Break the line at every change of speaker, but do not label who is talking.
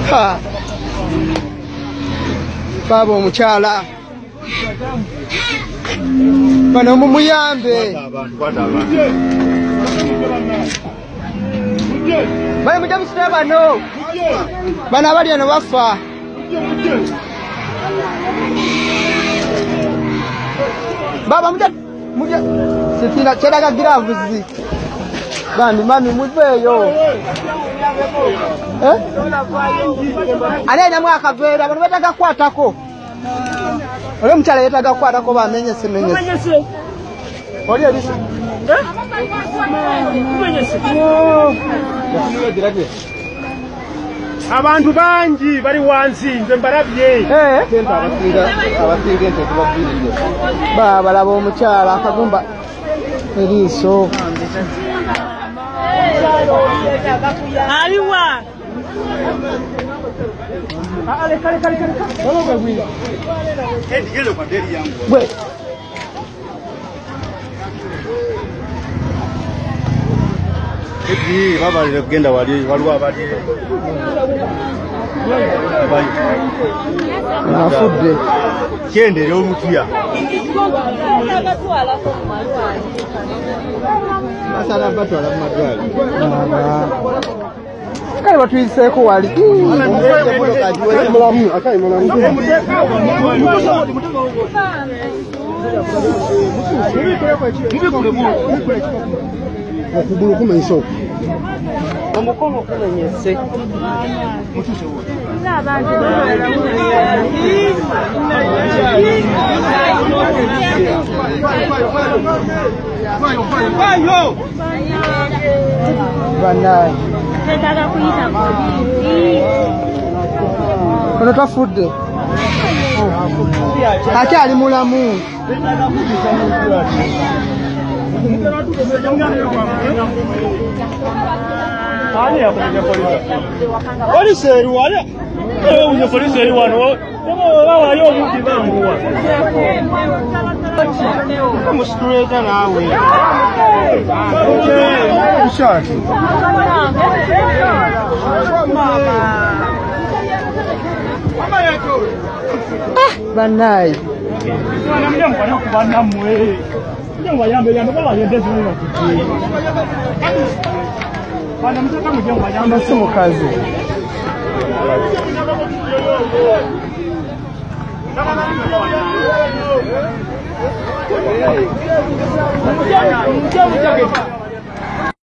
Ha. Baba omukyala. Bano mumuyambe. Baye mujja musite bano. Bano abali eno bafa. Baba mujja sitina cheraga giravuzi. Bandi mami muveyo. Ale namwe akavera bano bataga kwatako. Ole mchala yetaga kwatako bamenye semenyese. Oli elisa.
Abantu bangi bali wansi nze mbalabye.
Abasinga ente tubabirije. Baba laba omukyala akagumba eriiso.
Aliwa.
Ale kale. Baba gwira. Ndigeze kwa deli yangu.
Gwe.
Eti baba ile kugenda waliwa abali.
Afudde.
Kende lyo mutya.
Masala batwala mu madwali. Kale batuyiseko wali. Mulamu, akayi mulamu. Okugulu kumaiso. Omukono kumenyese. Banai.
Tetaka kuita polisi.
Ono tafudde. Ate ali mulamu.
Ani ya polisi eri wale. Unye polisi eri wano. Baba yo muti banguwa. Kama straight nawe. Shati.
Banai.
Mwana mjambo na kubana mwe. Mjambo yambe baba yendeze mwe kiti. Bana mtaka mjambo yambe
Amasimu kazi.
Mjambo